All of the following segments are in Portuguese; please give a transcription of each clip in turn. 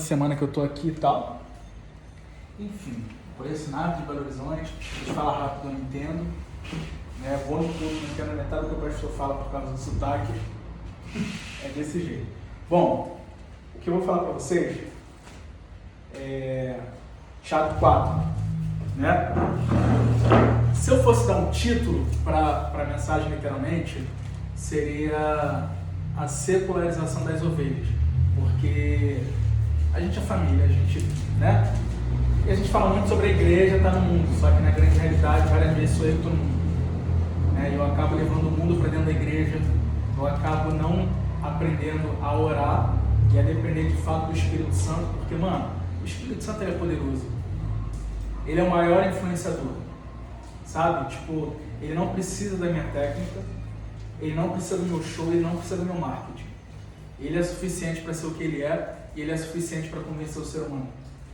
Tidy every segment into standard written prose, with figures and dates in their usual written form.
Semana que eu tô aqui e tal. Enfim, por esse nada de Belo Horizonte, deixa eu falar rápido, eu não entendo. Vou no culto, não entendo metade do que o pastor fala por causa do sotaque. É desse jeito. Bom, o que eu vou falar para vocês é Tiago 4, né? Se eu fosse dar um título para a mensagem literalmente, seria a secularização das ovelhas, porque a gente é família, a gente, né? E a gente fala muito sobre a igreja estar no mundo, só que na grande realidade, várias vezes sou eu que estou no mundo. Eu acabo levando o mundo para dentro da igreja, eu acabo não aprendendo a orar e a depender de fato do Espírito Santo, porque, mano, o Espírito Santo é poderoso. Ele é o maior influenciador, sabe? Tipo, ele não precisa da minha técnica, ele não precisa do meu show, ele não precisa do meu marketing. Ele é suficiente para ser o que ele é e ele é suficiente para convencer o ser humano,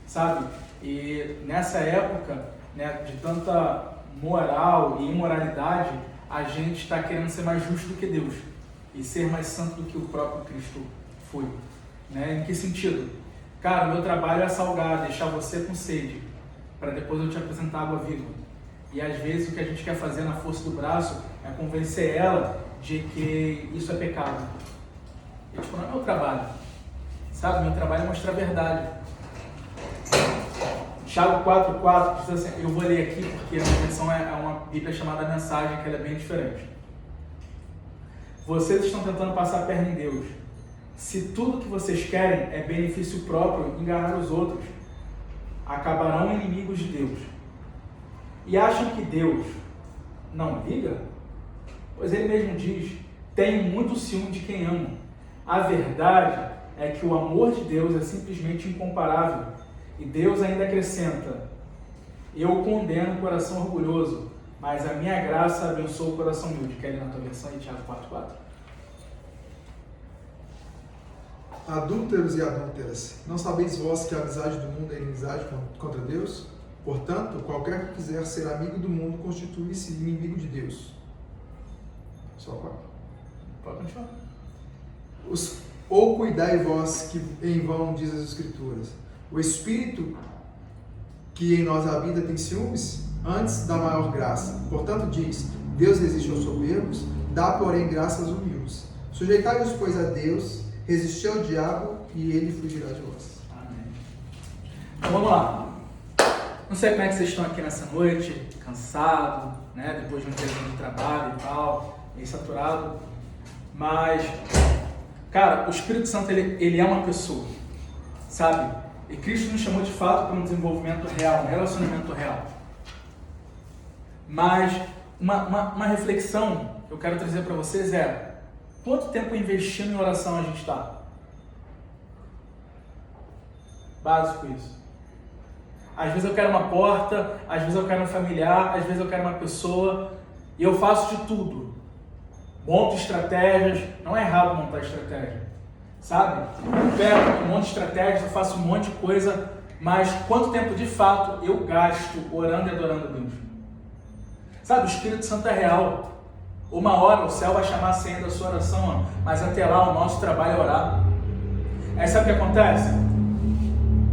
sabe? E nessa época, né, de tanta moral e imoralidade, a gente está querendo ser mais justo do que Deus e ser mais santo do que o próprio Cristo foi, né? Em que sentido? Cara, o meu trabalho é salgar, deixar você com sede, para depois eu te apresentar água viva. E às vezes o que a gente quer fazer na força do braço é convencer ela de que isso é pecado. E, tipo, não é meu trabalho, sabe? Meu trabalho é mostrar a verdade. Tiago 4,4 diz assim, eu vou ler aqui porque a minha versão é uma Bíblia chamada Mensagem, que ela é bem diferente. Vocês estão tentando passar a perna em Deus. Se tudo que vocês querem é benefício próprio, enganar os outros, acabarão inimigos de Deus. E acham que Deus não liga? Pois ele mesmo diz, tenho muito ciúme de quem amo. A verdade é que o amor de Deus é simplesmente incomparável. E Deus ainda acrescenta, eu condeno o coração orgulhoso, mas a minha graça abençoa o coração humilde. Quer ler na tua versão em Tiago 4,4? Adúlteros e adúlteras, não sabeis vós que a amizade do mundo é inimizade contra Deus? Portanto, qualquer que quiser ser amigo do mundo constitui-se inimigo de Deus. Só 4. Pode continuar. Ou cuidai vós que em vão diz as Escrituras. O Espírito que em nós habita tem ciúmes? Antes dá maior graça. Portanto diz, Deus resiste aos soberbos, dá porém graça aos humildes. Sujeitai-vos, pois, a Deus, resisti ao diabo e ele fugirá de vós. Amém. Então vamos lá. Não sei como é que vocês estão aqui nessa noite, cansado, né? Depois de um dia de trabalho e tal, meio saturado. Mas, cara, o Espírito Santo, ele é uma pessoa, sabe? E Cristo nos chamou de fato para um desenvolvimento real, um relacionamento real. Mas uma reflexão que eu quero trazer para vocês é, quanto tempo investindo em oração a gente está? Básico isso. Às vezes eu quero uma porta, às vezes eu quero um familiar, às vezes eu quero uma pessoa, e eu faço de tudo. Monto estratégias, não é errado montar estratégia. Sabe? Eu pego um monte de estratégias, eu faço um monte de coisa, mas quanto tempo de fato eu gasto orando e adorando a Deus? Sabe, o Espírito Santo é real. Uma hora o céu vai chamar a senha da sua oração, mas até lá o nosso trabalho é orar. Aí sabe o que acontece?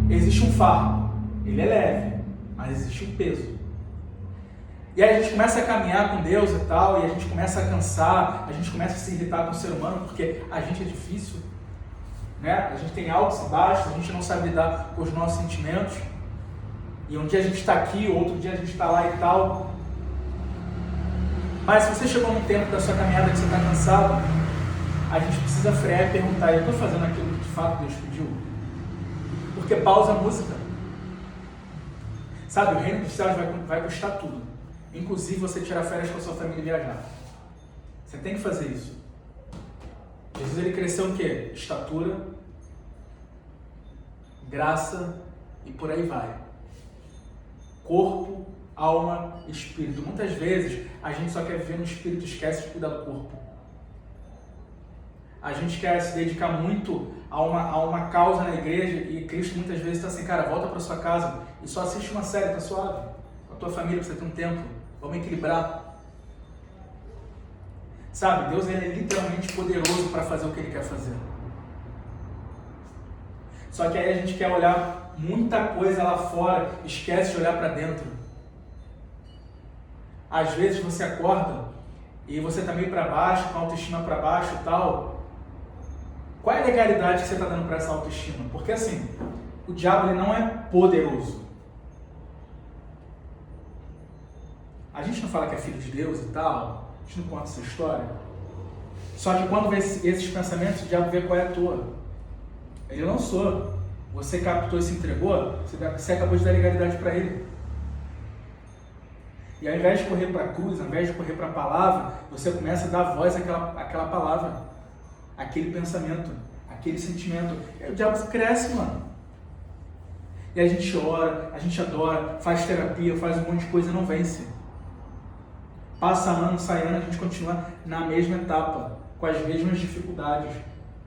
Existe um fardo, ele é leve, mas existe um peso. E aí a gente começa a caminhar com Deus e tal, e a gente começa a cansar, a gente começa a se irritar com o ser humano, porque a gente é difícil. A gente tem altos e baixos, a gente não sabe lidar com os nossos sentimentos. E um dia a gente está aqui, outro dia a gente está lá e tal. Mas se você chegou num tempo da sua caminhada que você está cansado, a gente precisa frear e perguntar, eu estou fazendo aquilo que de fato Deus pediu? Porque pausa a música. Sabe, o reino dos céus vai custar tudo. Inclusive você tirar férias com a sua família e viajar. Você tem que fazer isso. Jesus, ele cresceu em quê? Estatura, graça e por aí vai. Corpo, alma e espírito. Muitas vezes a gente só quer viver no espírito e esquece de cuidar do corpo. A gente quer se dedicar muito a uma causa na igreja e Cristo muitas vezes está assim, cara, volta para sua casa e só assiste uma série, tá suave. Com a tua família, pra você ter um tempo. Vamos equilibrar. Sabe, Deus ele é literalmente poderoso para fazer o que Ele quer fazer. Só que aí a gente quer olhar muita coisa lá fora, esquece de olhar para dentro. Às vezes você acorda e você está meio para baixo, com a autoestima para baixo e tal. Qual é a legalidade que você está dando para essa autoestima? Porque assim, o diabo ele não é poderoso. A gente não fala que é filho de Deus e tal, a gente não conta essa história. Só que quando vê esses pensamentos, o diabo vê qual é a tua. Ele lançou. Você captou e se entregou, você acabou de dar legalidade para ele. E ao invés de correr para a cruz, ao invés de correr para a palavra, você começa a dar voz àquela palavra, aquele pensamento, aquele sentimento. E aí o diabo cresce, mano. E a gente ora, a gente adora, faz terapia, faz um monte de coisa e não vence. Passa ano, sai ano, a gente continua na mesma etapa, com as mesmas dificuldades,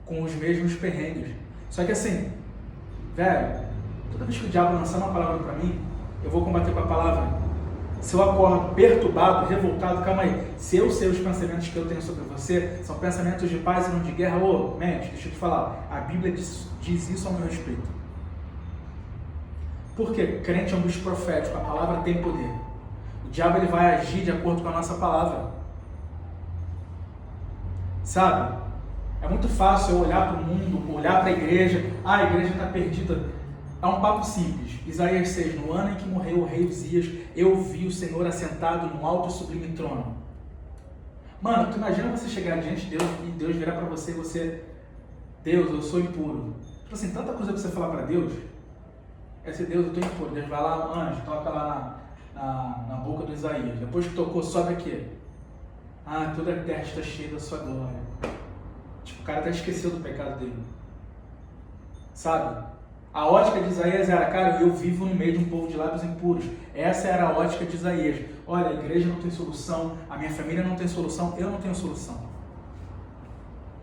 com os mesmos perrengues. Só que assim, velho, toda vez que o diabo lançar uma palavra para mim, eu vou combater com a palavra. Se eu acordo perturbado, revoltado, calma aí. Se eu sei os pensamentos que eu tenho sobre você, são pensamentos de paz e não de guerra, mente, deixa eu te falar, a Bíblia diz isso ao meu respeito. Por quê? Crente é um bicho profético, a palavra tem poder. O diabo ele vai agir de acordo com a nossa palavra. Sabe? É muito fácil eu olhar para o mundo, olhar para a igreja está perdida. É um papo simples. Isaías 6, no ano em que morreu o rei Uzias, eu vi o Senhor assentado no alto e sublime trono. Mano, tu imagina você chegar diante de Deus e Deus virar para você e você, Deus, eu sou impuro. Tipo assim, tanta coisa pra você falar para Deus, é ser Deus, eu tô impuro. Deus vai lá, anjo, toca lá na boca do Isaías. Depois que tocou, sobe aqui. Toda a terra está cheia da sua glória. Tipo, o cara até esqueceu do pecado dele. Sabe? A ótica de Isaías era, cara, eu vivo no meio de um povo de lábios impuros. Essa era a ótica de Isaías. Olha, a igreja não tem solução, a minha família não tem solução, eu não tenho solução.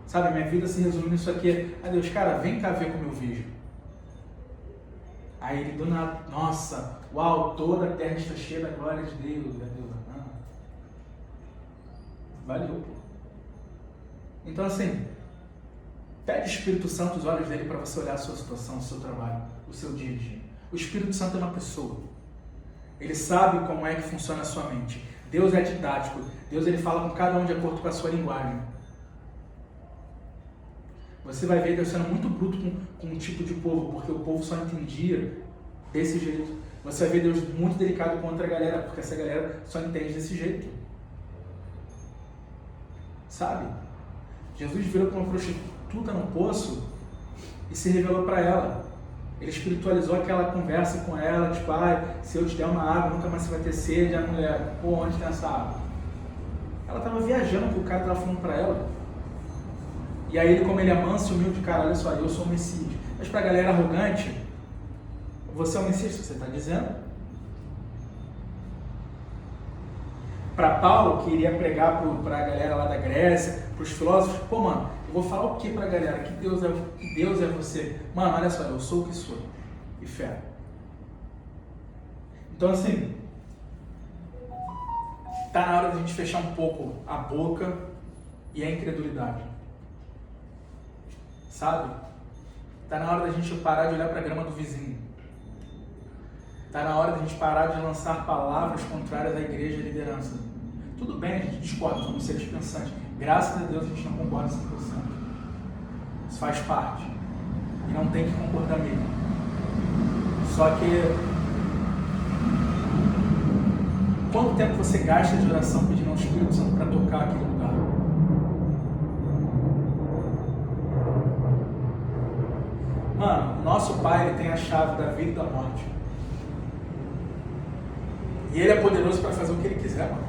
Sabe, a minha vida se resume nisso aqui. Deus, cara, vem cá ver como eu vejo. Aí ele do nada, nossa, uau, toda a terra está cheia da glória de Deus. Valeu, pô. Então assim, pede o Espírito Santo os olhos dele para você olhar a sua situação, o seu trabalho, o seu dia a dia. O Espírito Santo é uma pessoa. Ele sabe como é que funciona a sua mente. Deus é didático. Deus ele fala com cada um de acordo com a sua linguagem. Você vai ver Deus sendo muito bruto com um tipo de povo, porque o povo só entendia desse jeito. Você vai ver Deus muito delicado com outra galera, porque essa galera só entende desse jeito. Sabe? Jesus virou para uma prostituta no poço e se revelou para ela. Ele espiritualizou aquela conversa com ela, tipo, se eu te der uma água, nunca mais você vai ter sede. A mulher, onde tem essa água? Ela estava viajando o que o cara estava falando para ela. E aí ele, como ele é manso e humilde, cara, olha só, eu sou o Messias. Mas para a galera arrogante, você é o Messias que você está dizendo? Para Paulo, que iria pregar para a galera lá da Grécia, para os filósofos, mano, eu vou falar o que para a galera? Que Deus é você. Mano, olha só, eu sou o que sou. E fé. Então assim, tá na hora de a gente fechar um pouco a boca e a incredulidade. Sabe? Tá na hora da gente parar de olhar para a grama do vizinho. Tá na hora da gente parar de lançar palavras contrárias à igreja e à liderança. Tudo bem, a gente discorda, somos seres pensantes. Graças a Deus a gente não concorda 100%. Isso faz parte. E não tem que concordar mesmo. Só que quanto tempo você gasta de oração pedindo ao Espírito Santo para tocar aquele lugar? Mano, o nosso Pai ele tem a chave da vida e da morte. E Ele é poderoso para fazer o que Ele quiser, mano.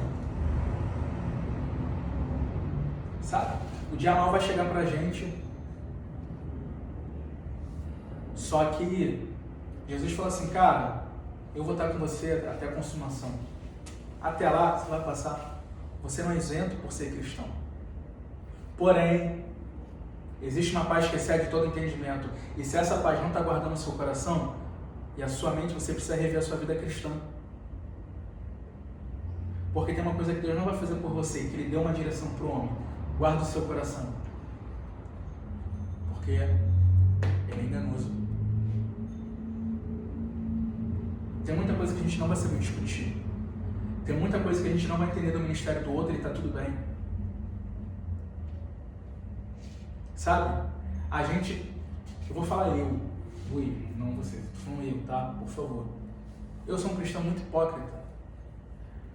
Sabe? O dia mal vai chegar pra gente. Só que Jesus falou assim, cara, eu vou estar com você até a consumação. Até lá, você vai passar. Você não é isento por ser cristão. Porém, existe uma paz que excede todo entendimento. E se essa paz não está guardando o seu coração e a sua mente, você precisa rever a sua vida cristã. Porque tem uma coisa que Deus não vai fazer por você, que Ele deu uma direção para o homem. Guarda o seu coração. Porque ele é enganoso. Tem muita coisa que a gente não vai saber discutir. Tem muita coisa que a gente não vai entender do ministério do outro e tá tudo bem. Sabe? A gente... Eu vou falar eu, não você. Tô falando eu, tá? Por favor. Eu sou um cristão muito hipócrita.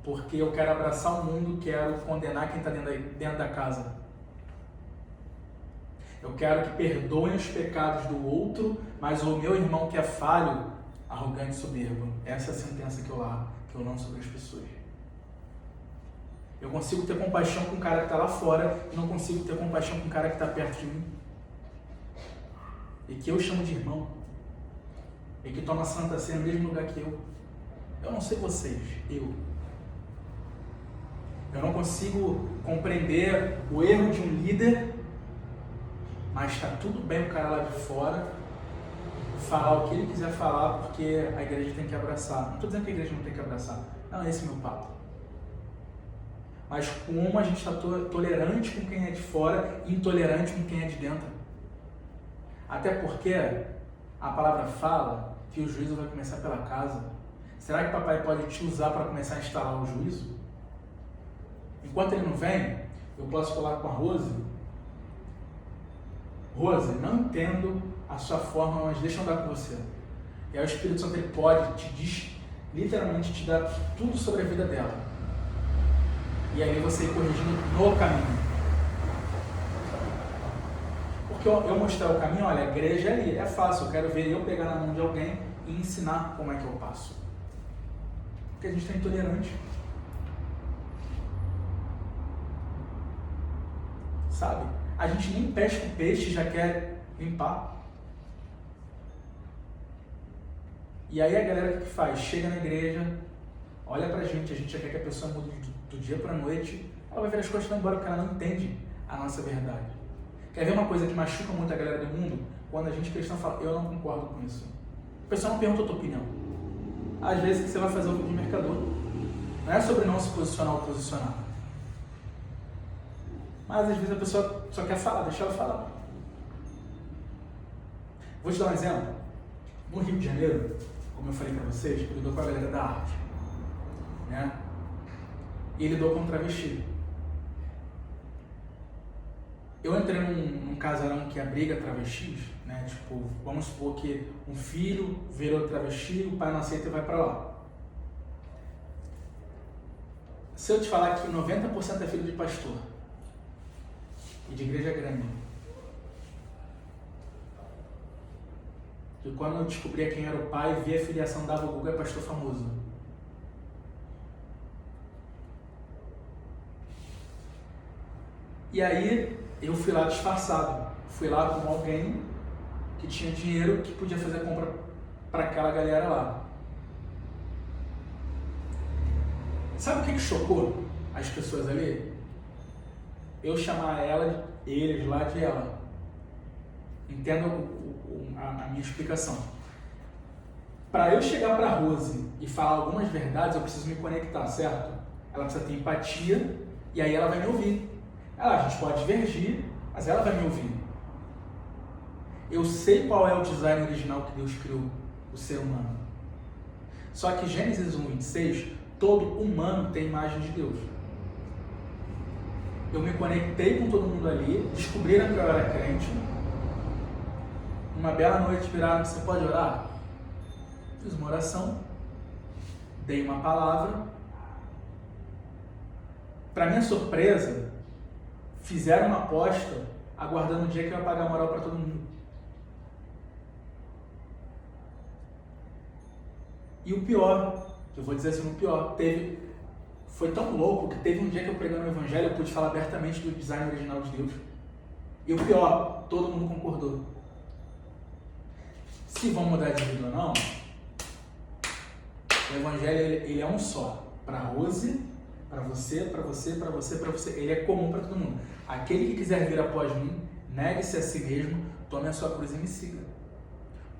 Porque eu quero abraçar o mundo, quero condenar quem está dentro da casa. Eu quero que perdoem os pecados do outro, mas o meu irmão que é falho, arrogante e soberbo. Essa é a sentença que eu lanço sobre as pessoas. Eu consigo ter compaixão com o cara que está lá fora e não consigo ter compaixão com o cara que está perto de mim. E que eu chamo de irmão. E que toma Santa Ceia no mesmo lugar que eu. Eu não sei vocês, eu não consigo compreender o erro de um líder, mas está tudo bem o cara lá de fora falar o que ele quiser falar, porque a igreja tem que abraçar. Não estou dizendo que a igreja não tem que abraçar. Não, esse é o meu papo. Mas como a gente está tolerante com quem é de fora e intolerante com quem é de dentro. Até porque a palavra fala que o juízo vai começar pela casa. Será que papai pode te usar para começar a instalar o juízo? Enquanto ele não vem, eu posso falar com a Rose. Rose, não entendo a sua forma, mas deixa eu andar com você. E aí o Espírito Santo ele pode, literalmente te dar tudo sobre a vida dela. E aí você ir corrigindo no caminho. Porque eu mostrar o caminho, olha, a igreja é ali, é fácil. Eu quero ver eu pegar na mão de alguém e ensinar como é que eu passo. Porque a gente está intolerante. Sabe? A gente nem pesca o peixe e já quer limpar. E aí a galera o que faz? Chega na igreja, olha pra gente, a gente já quer que a pessoa mude do dia pra noite, ela vai ver as coisas e vai embora porque ela não entende a nossa verdade. Quer ver uma coisa que machuca muito a galera do mundo? Quando a gente cristão fala, eu não concordo com isso. A pessoa não pergunta a tua opinião. Às vezes você vai fazer o de mercador. Não é sobre não se posicionar ou posicionar. Mas às vezes a pessoa só quer falar, deixa ela falar. Vou te dar um exemplo. No Rio de Janeiro, como eu falei para vocês, eu lidou com a galera da arte. Né? E lidou com um travesti. Eu entrei num casarão que abriga travestis, né? Tipo, vamos supor que um filho virou travesti, o pai não aceita e vai para lá. Se eu te falar que 90% é filho de pastor e de igreja grande, e quando eu descobria quem era o pai, via a filiação, dava o Google, é pastor famoso. E aí eu fui lá disfarçado, fui lá com alguém que tinha dinheiro que podia fazer a compra para aquela galera lá. Sabe o que chocou as pessoas ali? Eu chamar eles lá de ela. Entenda a minha explicação. Para eu chegar para a Rose e falar algumas verdades, eu preciso me conectar, certo? Ela precisa ter empatia e aí ela vai me ouvir. A gente pode divergir, mas ela vai me ouvir. Eu sei qual é o design original que Deus criou, o ser humano. Só que Gênesis 1:26, todo humano tem imagem de Deus. Eu me conectei com todo mundo ali, descobriram que eu era crente. Uma bela noite viraram, você pode orar? Fiz uma oração, dei uma palavra. Para minha surpresa, fizeram uma aposta aguardando o dia que eu ia pagar moral para todo mundo. E o pior, eu vou dizer assim, o pior, foi tão louco que teve um dia que eu pregando o evangelho, eu pude falar abertamente do design original de Deus. E o pior, todo mundo concordou. Se vão mudar de vida ou não, o evangelho ele é um só. Para Rose, para você, para você, para você, para você. Ele é comum para todo mundo. Aquele que quiser vir após mim, negue-se a si mesmo, tome a sua cruz e me siga.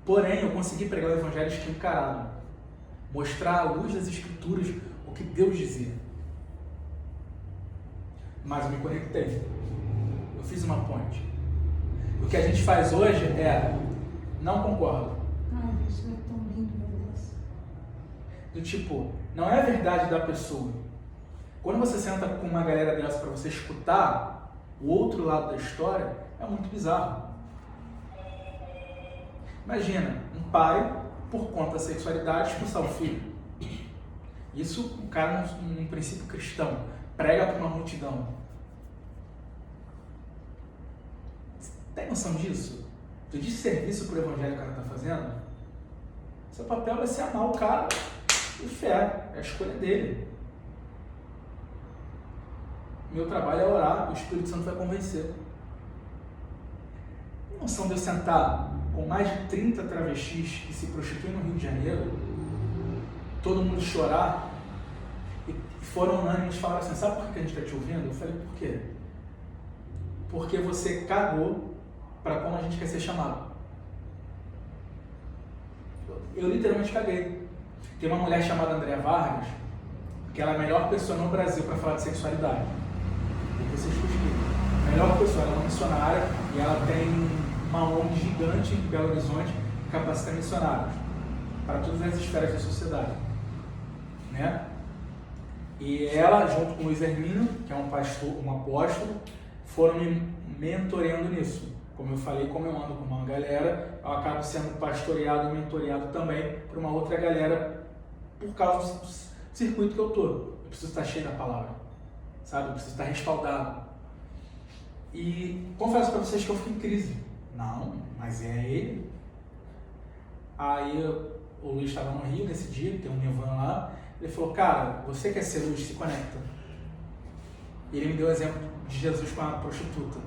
Porém, eu consegui pregar o evangelho escancarado. Mostrar à luz das escrituras o que Deus dizia. Mas eu me conectei. Eu fiz uma ponte. O que a gente faz hoje é, não concordo. Ai, isso é tão lindo, meu Deus. Do tipo, não é a verdade da pessoa. Quando você senta com uma galera dessa para você escutar o outro lado da história, é muito bizarro. Imagina, um pai, por conta da sexualidade, expulsar o filho. Isso, um cara, num princípio cristão, prega para uma multidão. Tem noção disso? Do desserviço para o evangelho que o cara está fazendo? Seu papel vai ser amar o cara e fé, é a escolha dele. Meu trabalho é orar, o Espírito Santo vai convencer. Tem noção de eu sentar com mais de 30 travestis que se prostituem no Rio de Janeiro, todo mundo chorar, e foram unânimes e falaram assim, sabe por que a gente está te ouvindo? Eu falei, por quê? Porque você cagou para como a gente quer ser chamado. Eu literalmente caguei. Tem uma mulher chamada Andréa Vargas, que ela é a melhor pessoa no Brasil para falar de sexualidade. Vocês pesquisam. A melhor pessoa, ela é uma missionária e ela tem uma ONG gigante em Belo Horizonte que capacita missionários para todas as esferas da sociedade. Né? E ela, junto com o Luiz Hermínio, que é um pastor, um apóstolo, foram me mentoreando nisso. Como eu falei, como eu ando com uma galera, eu acabo sendo pastoreado e mentoreado também por uma outra galera por causa do circuito que eu tô. Eu preciso estar cheio da palavra, sabe? Eu preciso estar respaldado. E confesso para vocês que eu fico em crise. Não, mas é ele. Aí o Luiz estava no Rio nesse dia, tem um Nevan lá. Ele falou, cara, você quer ser luz, se conecta. E ele me deu o exemplo de Jesus com a prostituta.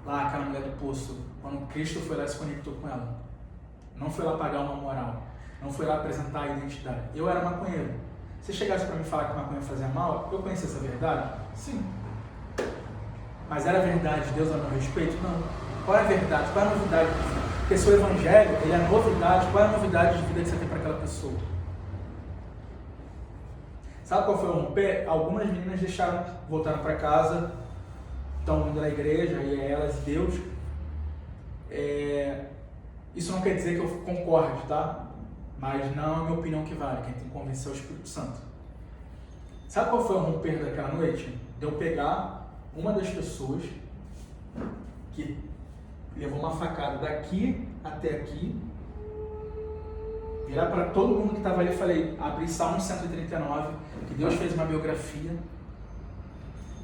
Lá, aquela mulher do poço, quando Cristo foi lá e se conectou com ela. Não foi lá pagar uma moral, não foi lá apresentar a identidade. Eu era maconheiro. Se chegasse para me falar que maconha fazia mal, eu conhecia essa verdade? Sim. Mas era verdade de Deus a meu respeito? Não. Qual é a verdade? Qual é a novidade? Porque se o evangelho, ele é a novidade, qual é a novidade de vida que você tem para aquela pessoa? Sabe qual foi o romper? Algumas meninas voltaram para casa, estão indo na igreja, e é elas e Deus. Isso não quer dizer que eu concorde, tá? Mas não é a minha opinião que vale, quem tem que convencer é o Espírito Santo. Sabe qual foi o romper daquela noite? De eu pegar uma das pessoas que levou uma facada daqui até aqui, virar para todo mundo que estava ali e falei, abri Salmo 139, que Deus fez uma biografia,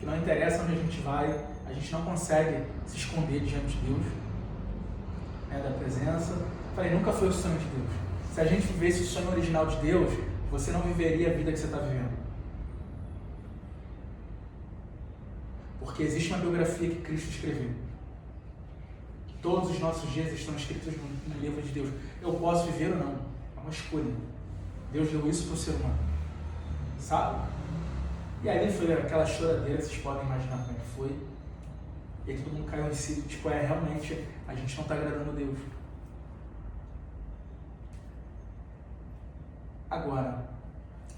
que não interessa onde a gente vai, a gente não consegue se esconder diante de Deus, da presença. Falei, nunca foi o sonho de Deus. Se a gente vivesse o sonho original de Deus, você não viveria a vida que você está vivendo. Porque existe uma biografia que Cristo escreveu. Todos os nossos dias estão escritos no livro de Deus. Eu posso viver ou não. É uma escolha. Deus deu isso para o ser humano. Sabe? E aí foi aquela choradeira, vocês podem imaginar como é que foi. E aí todo mundo caiu em si. Tipo, realmente, a gente não está agradando a Deus. Agora,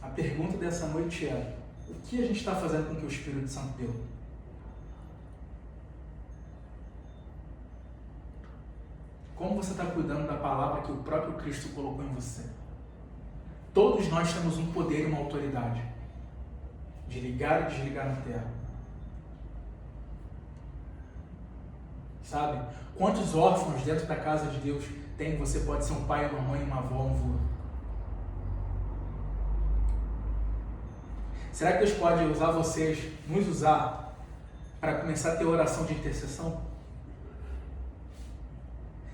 a pergunta dessa noite é, o que a gente está fazendo com o que o Espírito Santo deu? Como você está cuidando da palavra que o próprio Cristo colocou em você? Todos nós temos um poder e uma autoridade de ligar e desligar na terra. Sabe? Quantos órfãos dentro da casa de Deus tem? Você pode ser um pai, uma mãe, uma avó, um avô. Será que Deus pode usar vocês, nos usar, para começar a ter oração de intercessão?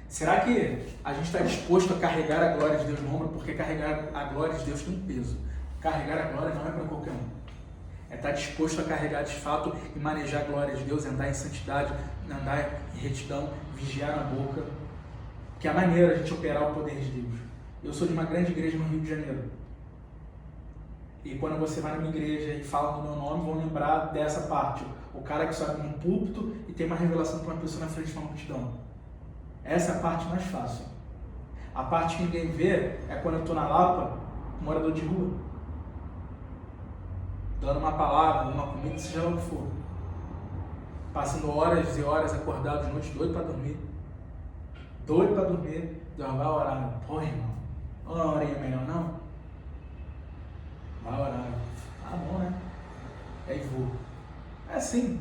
Será que a gente está disposto a carregar a glória de Deus no ombro? Porque carregar a glória de Deus tem um peso. Carregar a glória não é para qualquer um. É estar disposto a carregar de fato e manejar a glória de Deus, andar em santidade, andar em retidão, vigiar na boca. Que é a maneira de a gente operar o poder de Deus. Eu sou de uma grande igreja no Rio de Janeiro. E quando você vai na minha igreja e fala do meu nome, vão lembrar dessa parte. O cara que sobe num púlpito e tem uma revelação para uma pessoa na frente de uma multidão. Essa é a parte mais fácil. A parte que ninguém vê é quando eu estou na Lapa, um morador de rua, dando uma palavra, uma comida, seja lá o que for. Passando horas e horas acordado de noite, doido para dormir. Doido para dormir. Deus vai orar. Pô, irmão, uma horinha melhor não? assim.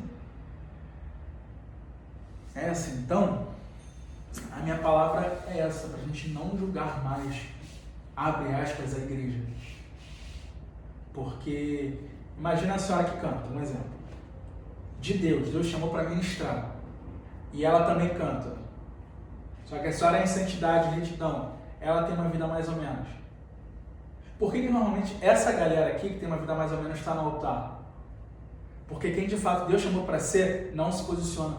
É assim. Então, a minha palavra é essa, para a gente não julgar mais, abre aspas, a igreja. Porque, imagina a senhora que canta, um exemplo. De Deus chamou para ministrar. E ela também canta. Só que a senhora é em santidade, retidão. Ela tem uma vida mais ou menos. Por que normalmente essa galera aqui, que tem uma vida mais ou menos, está no altar? Porque quem de fato Deus chamou para ser, não se posiciona.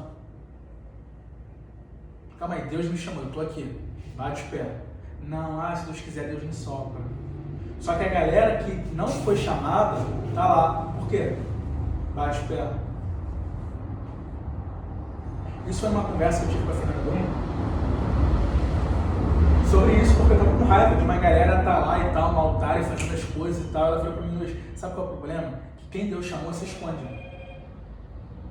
Calma aí, Deus me chamou, eu estou aqui. Bate o pé. Não, se Deus quiser, Deus me sopra. Só que a galera que não foi chamada, está lá. Por quê? Bate o pé. Isso foi uma conversa que eu tive com a Fernanda Domingo sobre isso, porque eu estava com raiva de uma galera estar lá e tal, no altar e fazendo as coisas e tal. Ela falou para mim hoje, sabe qual é o problema? Que quem Deus chamou se esconde.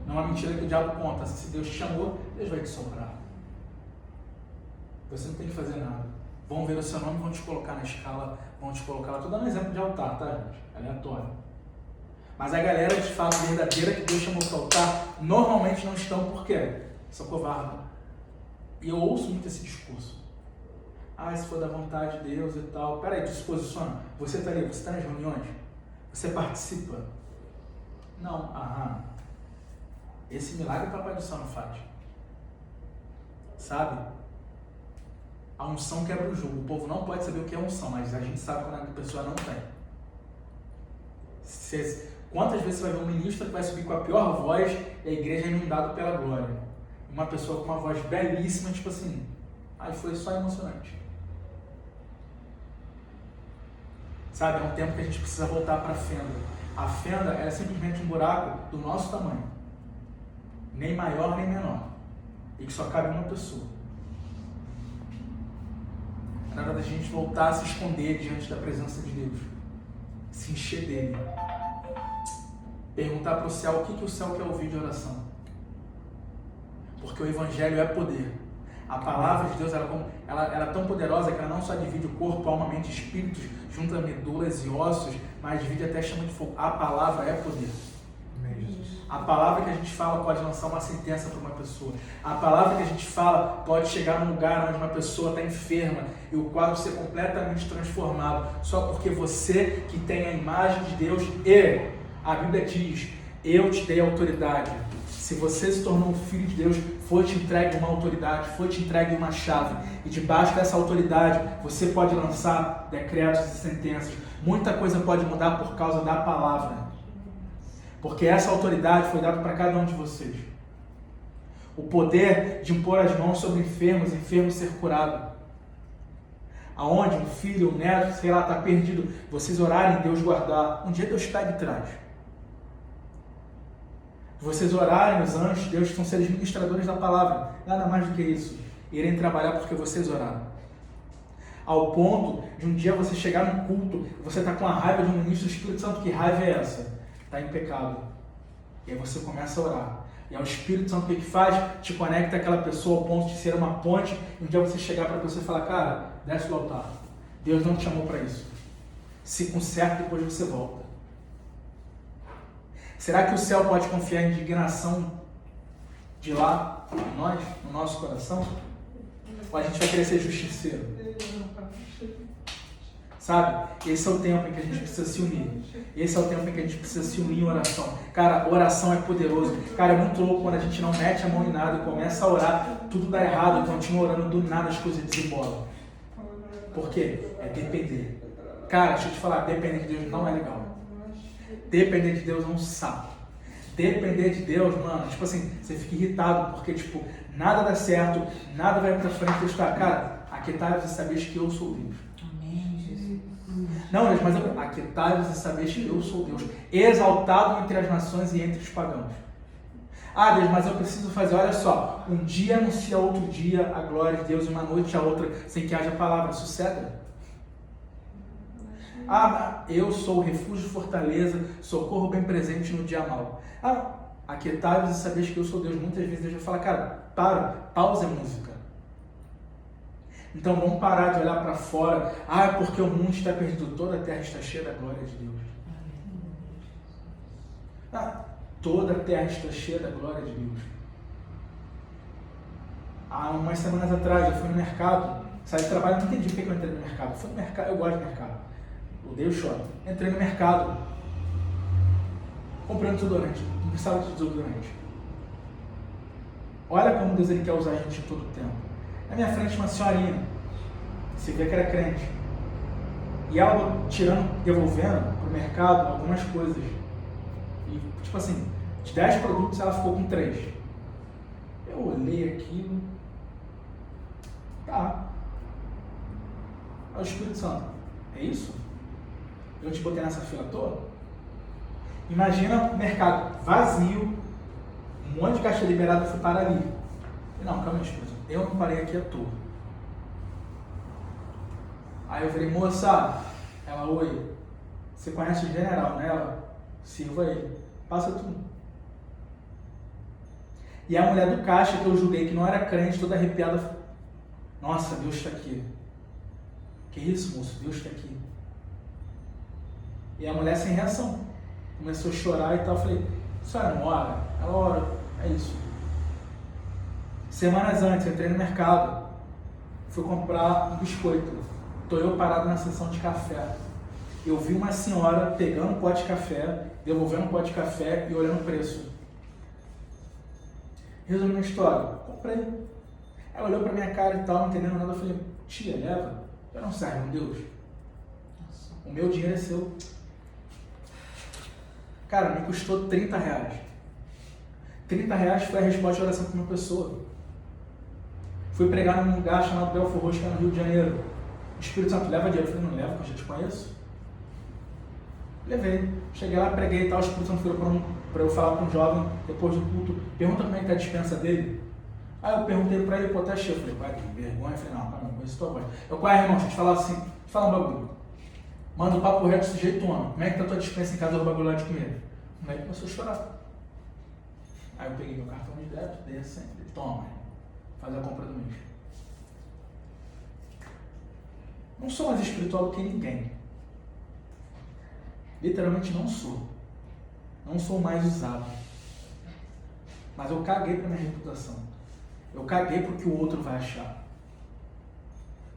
Não é uma mentira que o diabo conta. Se Deus te chamou, Deus vai te soprar. Você não tem que fazer nada. Vão ver o seu nome, vão te colocar na escala, vão te colocar lá. Estou dando um exemplo de altar, tá, gente? Aleatório. Mas a galera de fato verdadeira que Deus chamou para o altar, normalmente não estão, por quê? São covardes. E eu ouço muito esse discurso. Se for da vontade de Deus e tal. Peraí, tu se posiciona. Você está ali, você está nas reuniões? Você participa? Não. Esse milagre o Papai do Céu não faz. Sabe? A unção quebra o jugo. O povo não pode saber o que é unção, mas a gente sabe quando a pessoa não tem. Quantas vezes você vai ver um ministro que vai subir com a pior voz e a igreja é inundada pela glória? Uma pessoa com uma voz belíssima, tipo assim, foi só emocionante. Sabe, é um tempo que a gente precisa voltar para a fenda. A fenda é simplesmente um buraco do nosso tamanho. Nem maior, nem menor. E que só cabe uma pessoa. É na hora da gente voltar a se esconder diante da presença de Deus. Se encher dele. Perguntar para o céu o que o céu quer ouvir de oração. Porque o Evangelho é poder. A palavra de Deus ela é tão poderosa que ela não só divide o corpo, alma, mente, espíritos, junta medulas e ossos, mas divide até chama de fogo. A palavra é poder. A palavra que a gente fala pode lançar uma sentença para uma pessoa. A palavra que a gente fala pode chegar num lugar onde uma pessoa está enferma e o quadro ser completamente transformado. Só porque você que tem a imagem de Deus e a Bíblia diz, eu te dei autoridade. Se você se tornou um filho de Deus, foi te entregue uma autoridade, foi te entregue uma chave. E debaixo dessa autoridade, você pode lançar decretos e sentenças. Muita coisa pode mudar por causa da palavra. Porque essa autoridade foi dada para cada um de vocês. O poder de impor as mãos sobre enfermos ser curado. Aonde um filho, um neto, sei lá, está perdido, vocês orarem, Deus guardar. Um dia Deus está de trás. Vocês orarem, os anjos, Deus são seres ministradores da palavra. Nada mais do que isso. Irem trabalhar porque vocês oraram. Ao ponto de um dia você chegar num culto, você está com a raiva de um ministro do Espírito Santo. Que raiva é essa? Está em pecado. E aí você começa a orar. E é o Espírito Santo que faz, te conecta àquela pessoa ao ponto de ser uma ponte. E um dia você chegar para a pessoa e falar, cara, desce do altar. Deus não te chamou para isso. Se conserta e depois você volta. Será que o céu pode confiar em indignação de lá, em nós, no nosso coração? Ou a gente vai querer ser justiceiro? Sabe? Esse é o tempo em que a gente precisa se unir. Esse é o tempo em que a gente precisa se unir em oração. Cara, oração é poderoso. Cara, é muito louco quando a gente não mete a mão em nada e começa a orar, tudo dá errado, e continua orando, do nada as coisas desembolam. Por quê? É depender. Cara, deixa eu te falar, depender de Deus não é legal. Depender de Deus é um saco. Depender de Deus, mano, tipo assim, você fica irritado porque, tipo, nada dá certo, nada vai pra frente. Deus fala, cara, aquietai-vos e sabeis que eu sou Deus. Amém, Jesus. Não, Deus, mas aquietai-vos e sabeis que eu sou Deus. Exaltado entre as nações e entre os pagãos. Deus, mas eu preciso fazer, olha só, um dia anuncia outro dia a glória de Deus e uma noite a outra sem que haja palavra. Sossega. Eu sou o refúgio, fortaleza, socorro bem presente no dia mau. Aquietai-vos e sabeis que eu sou Deus. Muitas vezes Deus vai falar, cara, pausa a música. Então vamos parar de olhar para fora. Porque o mundo está perdido, toda a terra está cheia da glória de Deus. toda a terra está cheia da glória de Deus. Há umas semanas atrás eu fui no mercado, saí de trabalho, não entendi por que eu entrei no mercado. Fui no mercado, eu gosto de mercado, odeio shopping. Entrei no mercado, comprei um desodorante, não precisava de desodorante. Olha como Deus ele quer usar a gente todo o tempo. Na minha frente uma senhorinha, você vê que era crente, e ela devolvendo para o mercado algumas coisas. E, tipo assim, de 10 produtos ela ficou com 3. Eu olhei aquilo. Tá. Aí o Espírito Santo, é isso? Eu te botei nessa fila toda? Imagina o mercado vazio, um monte de caixa liberada, eu fui parar ali. Não, calma aí, Espírito Santo. Eu não parei aqui à toa. Aí eu falei, moça, ela, oi, você conhece o general, né? Ela, sirva ele, passa tudo. E a mulher do caixa, que eu julguei que não era crente, toda arrepiada, nossa, Deus está aqui. Que isso, moço? Deus está aqui. E a mulher sem reação, começou a chorar e tal, eu falei, a senhora não ora? Ela ora, é isso. Semanas antes, eu entrei no mercado, fui comprar um biscoito. Estou eu parado na seção de café. Eu vi uma senhora pegando um pote de café, devolvendo um pote de café e olhando o preço. Resumindo a história, comprei. Ela olhou pra minha cara e tal, não entendendo nada. Eu falei, tia, leva. Eu não serve um Deus. O meu dinheiro é seu. Cara, me custou R$30. R$30 foi a resposta de oração para uma pessoa. Fui pregar num lugar chamado Belfor Roxo, que é no Rio de Janeiro. O Espírito Santo leva dinheiro. Eu falei, não leva, porque eu já te conheço. Levei. Cheguei lá, preguei e tal. O Espírito Santo falou para eu falar com um jovem, depois do culto, pergunta como é que tá a dispensa dele. Aí eu perguntei para ele, pô, tá cheio. Eu falei, pai, que vergonha. Eu falei, não, não conheço tua voz. Eu, qual é, irmão? Deixa eu te falar assim, deixa eu te falar um bagulho. Manda um papo reto, sujeito homem. Como é que tá a tua dispensa em casa do bagulho lá de comer? O moleque começou a chorar. Aí eu peguei meu cartão de débito, dei assim, toma, faz a compra do mês. Não sou mais espiritual do que ninguém. Literalmente não sou. Não sou mais usado. Mas eu caguei para minha reputação. Eu caguei para o que o outro vai achar.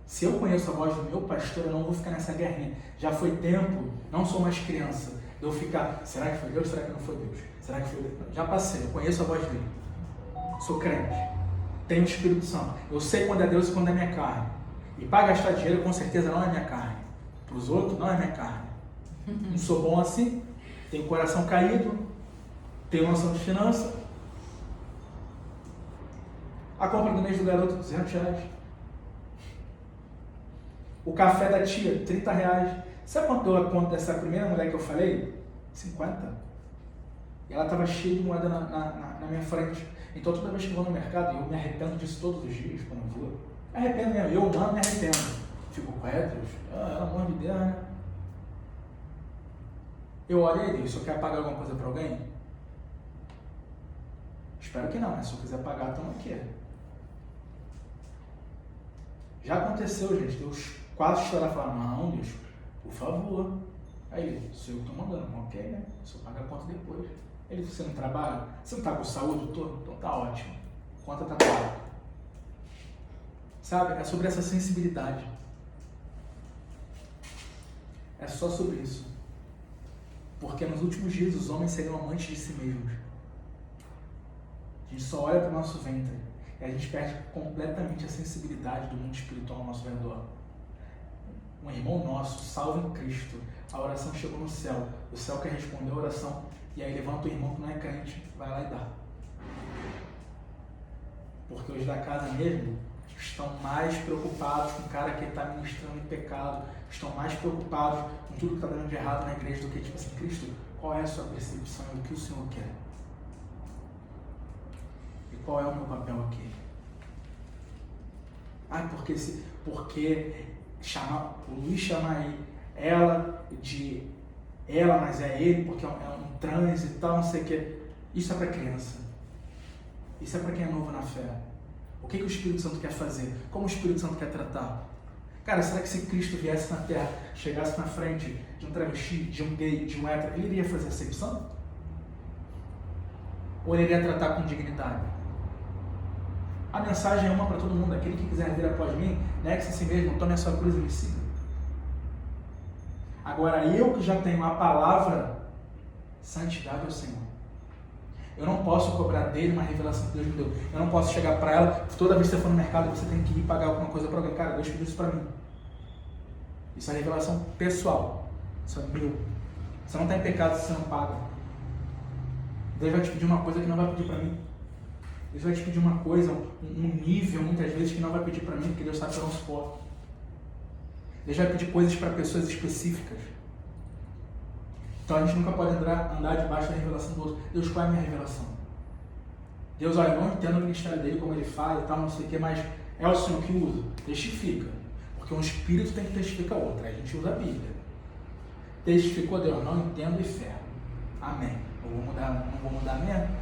Se eu conheço a voz do meu pastor, eu não vou ficar nessa guerrinha. Já foi tempo, não sou mais criança. De eu ficar, será que foi Deus? Será que não foi Deus? Será que foi Deus? Já passei, eu conheço a voz dele. Sou crente. Tenho o Espírito Santo. Eu sei quando é Deus e quando é minha carne. E para gastar dinheiro, com certeza não é minha carne. Para os outros, não é minha carne. Não sou bom assim. Tenho o coração caído. Tenho noção de finança. A compra do mês do garoto, R$200. O café da tia, R$30. Sabe quanto deu a conta dessa primeira mulher que eu falei? 50. E ela estava cheia de moeda na minha frente. Então toda vez que eu vou no mercado, eu me arrependo disso todos os dias quando eu vou. Me arrependo mesmo, eu não me arrependo. Fico quieto, pelo amor de Deus, né? Eu olho e digo, se eu quer pagar alguma coisa para alguém? Espero que não, mas se eu quiser pagar, estamos aqui. Já aconteceu, gente, Deus quase chorar e falar, não, Deus, por favor. Aí ele, sou eu que estou mandando, ok, né? Só paga a conta depois. Ele, você não trabalha? Você não está com saúde, doutor? Então tá ótimo. Conta tá paga. Sabe, é sobre essa sensibilidade. É só sobre isso. Porque nos últimos dias os homens seriam amantes de si mesmos. A gente só olha para o nosso ventre e a gente perde completamente a sensibilidade do mundo espiritual ao nosso redor. Um irmão nosso, salvo em Cristo, a oração chegou no céu, o céu quer responder a oração, e aí levanta o irmão que não é crente, vai lá e dá. Porque os da casa mesmo estão mais preocupados com o cara que está ministrando em pecado, estão mais preocupados com tudo que está dando de errado na igreja do que, tipo assim, Cristo, qual é a sua percepção do que o Senhor quer? E qual é o meu papel aqui? Porque o Luiz chama aí ela de ela, mas é ele, porque é um transe e tal, não sei o que. Isso é para criança. Isso é para quem é novo na fé. O que o Espírito Santo quer fazer? Como o Espírito Santo quer tratar? Cara, será que se Cristo viesse na terra, chegasse na frente de um travesti, de um gay, de um hétero, ele iria fazer acepção? Ou ele iria tratar com dignidade? A mensagem é uma para todo mundo. Aquele que quiser vir após mim, negue-se a si mesmo, tome a sua cruz e me siga. Agora, eu que já tenho a palavra, santidade ao Senhor. Eu não posso cobrar dele uma revelação que Deus me deu. Eu não posso chegar para ela, toda vez que você for no mercado, você tem que ir pagar alguma coisa para alguém. Cara, Deus pediu isso para mim. Isso é revelação pessoal. Isso é meu. Você não está em pecado se você não paga. Deus vai te pedir uma coisa que não vai pedir para mim. Deus vai te pedir uma coisa, um nível, muitas vezes, que não vai pedir para mim, porque Deus sabe que eu não suporto. Deus vai pedir coisas para pessoas específicas. Então a gente nunca pode andar debaixo da revelação do outro. Deus, qual é a minha revelação? Deus, olha, eu não entendo o ministério dele, como ele faz e tal, não sei o que, mas é o Senhor que usa. Testifica. Porque um espírito tem que testificar outro. Aí a gente usa a Bíblia. Testificou, Deus, não entendo e fé. Amém. Não vou mudar mesmo.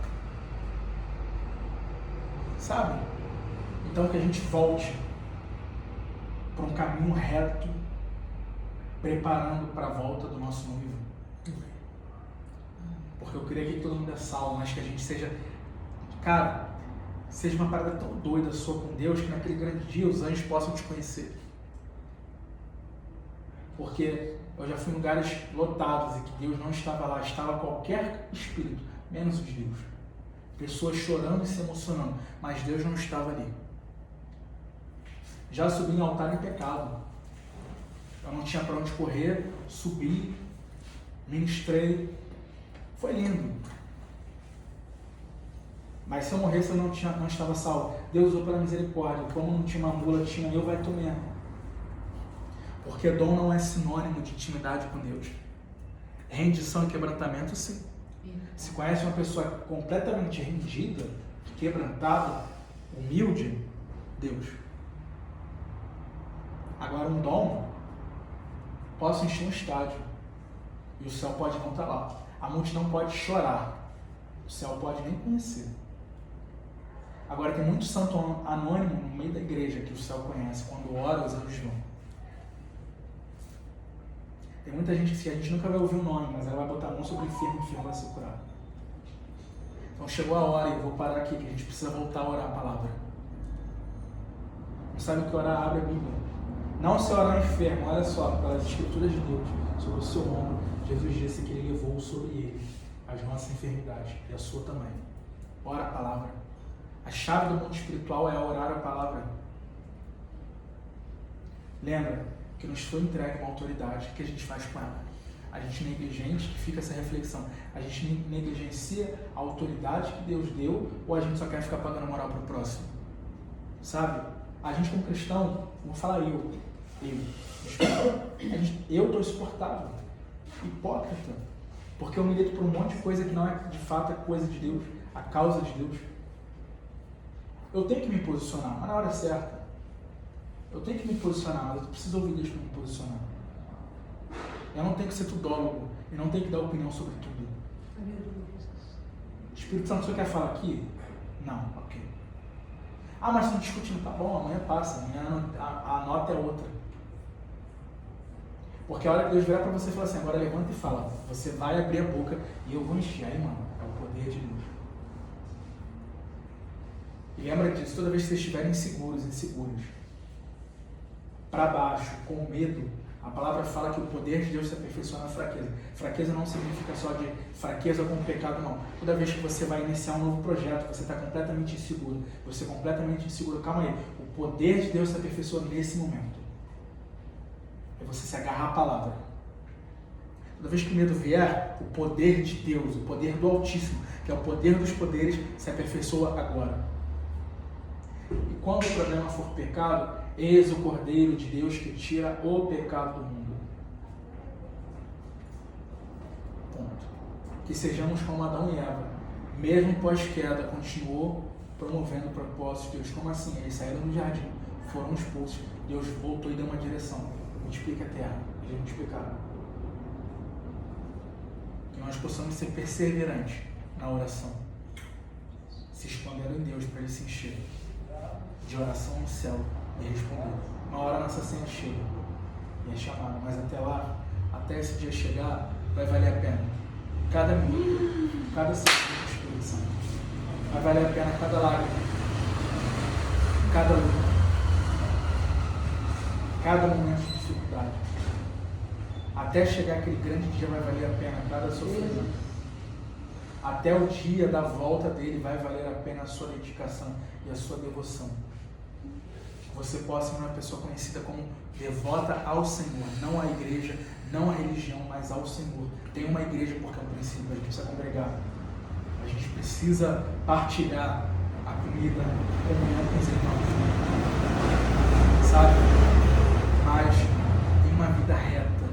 Sabe? Então que a gente volte para um caminho reto, preparando para a volta do nosso noivo. Porque eu queria que todo mundo é salvo, mas que a gente seja, cara, seja uma parada tão doida sua com Deus, que naquele grande dia os anjos possam te conhecer. Porque eu já fui em lugares lotados e que Deus não estava lá, estava qualquer espírito, menos os Deus. Pessoas chorando e se emocionando, mas Deus não estava ali. Já subi em altar em pecado. Eu não tinha para onde correr, subi, ministrei. Foi lindo. Mas se eu morresse, eu não estava salvo. Deus usou pela misericórdia. Como não tinha uma mula, tinha eu, vai tu mesmo. Porque dom não é sinônimo de intimidade com Deus. Rendição e quebrantamento, sim. Se conhece uma pessoa completamente rendida, quebrantada, humilde, Deus. Agora um dom, posso encher um estádio e o céu pode não estar lá. A multidão pode chorar, o céu pode nem conhecer. Agora tem muito santo anônimo no meio da igreja que o céu conhece, quando ora os anjos vão. Tem muita gente que a gente nunca vai ouvir o nome, mas ela vai botar a mão sobre o enfermo vai se curar. Então chegou a hora, e eu vou parar aqui, que a gente precisa voltar a orar a palavra. Não sabe o que orar? Abre a Bíblia. Não se orar enfermo, olha só, pelas escrituras de Deus, sobre o seu ombro, Jesus disse que ele levou sobre ele as nossas enfermidades, e a sua também. Ora a palavra. A chave do mundo espiritual é orar a palavra. Lembra que nos foi entregue uma autoridade, o que a gente faz com ela? A gente negligente, que fica essa reflexão, a gente negligencia a autoridade que Deus deu, ou a gente só quer ficar pagando moral para o próximo? Sabe? A gente como cristão, vou falar eu estou insuportável, hipócrita, porque eu milito por um monte de coisa que não é de fato a coisa de Deus, a causa de Deus. Eu tenho que me posicionar, mas na hora certa. Eu tenho que me posicionar, mas eu preciso ouvir Deus para me posicionar. Eu não tenho que ser tudólogo, eu não tenho que dar opinião sobre tudo. O Espírito Santo só quer falar aqui? Não, ok. Ah, mas estão discutindo, tá bom, amanhã passa, amanhã a nota é outra. Porque a hora que Deus virar para você e falar assim, agora levanta e fala, você vai abrir a boca e eu vou encher. Aí, mano, é o poder de Deus. E lembra disso, toda vez que vocês estiverem inseguros, para baixo, com medo, a palavra fala que o poder de Deus se aperfeiçoa na fraqueza. Fraqueza não significa só de fraqueza com pecado, não. Toda vez que você vai iniciar um novo projeto, você está completamente inseguro, calma aí, o poder de Deus se aperfeiçoa nesse momento. É você se agarrar à palavra. Toda vez que o medo vier, o poder de Deus, o poder do Altíssimo, que é o poder dos poderes, se aperfeiçoa agora. E quando o problema for pecado, eis o Cordeiro de Deus que tira o pecado do mundo. Ponto. Que sejamos como Adão e Eva. Mesmo pós-queda, continuou promovendo o propósito de Deus. Como assim? Eles saíram do jardim, foram expulsos. Deus voltou e deu uma direção. Multiplica a terra. Eles multiplicaram. Que nós possamos ser perseverantes na oração. Se escondendo em Deus para Ele se encher. De oração no céu. E responder. Uma hora a nossa senha chega e é chamada, mas até lá, até esse dia chegar, vai valer a pena. Cada minuto, cada segundo, Santo. Vai valer a pena cada lágrima, cada luta, cada momento de dificuldade. Até chegar aquele grande dia vai valer a pena cada sofrimento. Até o dia da volta dele vai valer a pena a sua dedicação e a sua devoção. Que você possa ser uma pessoa conhecida como devota ao Senhor, não à igreja, não à religião, mas ao Senhor. Tem uma igreja porque é um princípio, a gente precisa congregar. A gente precisa partilhar a comida, a comunhão com os irmãos. Sabe? Mas tem uma vida reta,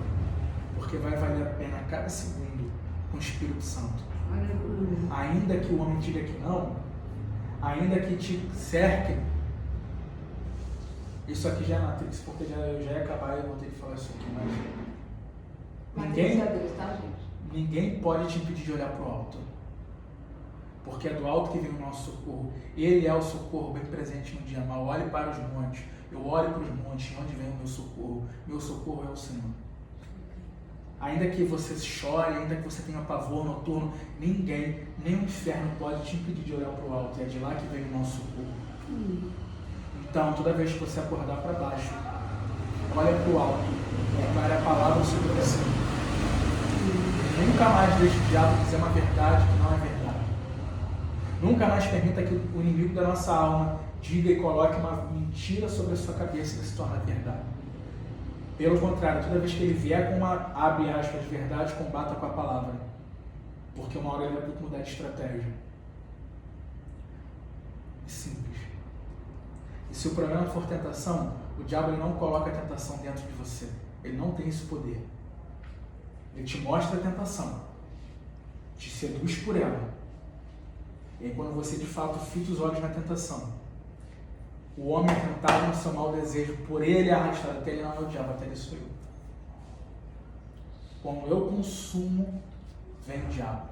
porque vai valer a pena cada segundo com o Espírito Santo. Ainda que o homem diga que não, ainda que te cerquem, isso aqui já é Matrix, porque eu já ia acabar e eu vou ter que falar isso aqui, mas ninguém pode te impedir de olhar para o alto, porque é do alto que vem o nosso socorro. Ele é o socorro bem presente no dia mal. Olhe para os montes, eu olho para os montes, onde vem o meu socorro? Meu socorro é o Senhor. Ainda que você chore, ainda que você tenha pavor noturno, ninguém, nem o inferno pode te impedir de olhar para o alto. E é de lá que vem o nosso socorro. Então, toda vez que você acordar para baixo, olha para o alto, declare a palavra sobre você. Nunca mais deixe o diabo dizer uma verdade que não é verdade. Nunca mais permita que o inimigo da nossa alma diga e coloque uma mentira sobre a sua cabeça que se torna verdade. Pelo contrário, toda vez que ele vier com uma, abre aspas, verdade, combata com a palavra. Porque uma hora ele vai ter que mudar de estratégia. Simples. E se o problema for tentação, o diabo ele não coloca a tentação dentro de você. Ele não tem esse poder. Ele te mostra a tentação. Te seduz por ela. E aí quando você de fato fita os olhos na tentação, o homem é tentado no seu mau desejo, por ele é arrastado, até ele não é o diabo, até ele sou eu. Quando eu consumo, vem o diabo.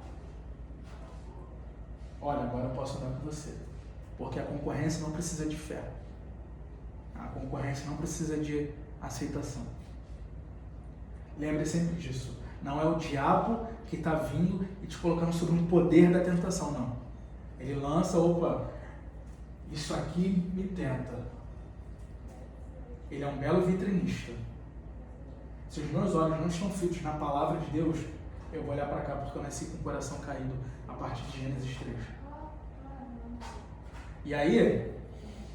Olha, agora eu posso andar com você. Porque a concorrência não precisa de fé. A concorrência não precisa de aceitação. Lembre sempre disso. Não é o diabo que está vindo e te colocando sobre um poder da tentação, não. Ele lança, opa, isso aqui me tenta. Ele é um belo vitrinista. Se os meus olhos não estão fitos na palavra de Deus, eu vou olhar para cá porque eu nasci com o coração caído a partir de Gênesis 3. E aí,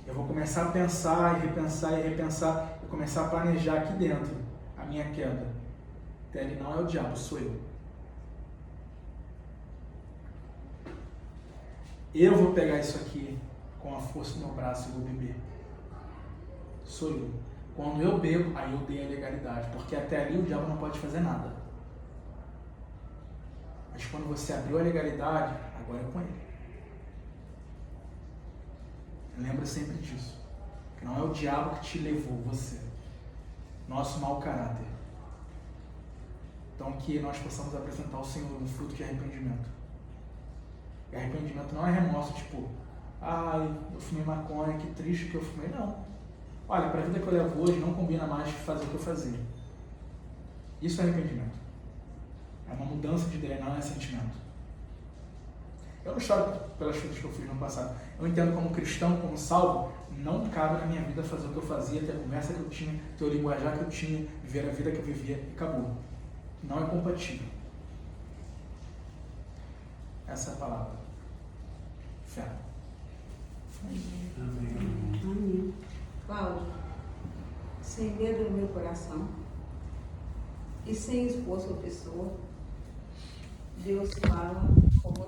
eu vou começar a pensar e repensar e começar a planejar aqui dentro a minha queda. Ele não é o diabo, sou eu. Eu vou pegar isso aqui com a força do meu braço e vou beber. Sou eu. Quando eu bebo, aí eu dei a legalidade, porque até ali o diabo não pode fazer nada. Mas quando você abriu a legalidade, agora é com ele. Lembra sempre disso. Que não é o diabo que te levou, você. Nosso mau caráter. Então que nós possamos apresentar ao Senhor um fruto de arrependimento. E arrependimento não é remorso, tipo, ai, eu fumei maconha, que triste que eu fumei. Não. Olha, para a vida que eu levo hoje não combina mais fazer o que eu fazia. Isso é arrependimento. É uma mudança de ideia, não é sentimento. Eu não choro pelas coisas que eu fiz no passado. Eu entendo como cristão, como salvo, não cabe na minha vida fazer o que eu fazia, ter a conversa que eu tinha, ter o linguajar que eu tinha, viver a vida que eu vivia e acabou. Não é compatível. Essa é a palavra. Fé. Amém. Amém. Cláudio, sem medo no meu coração e sem expor sua pessoa, Deus fala com você.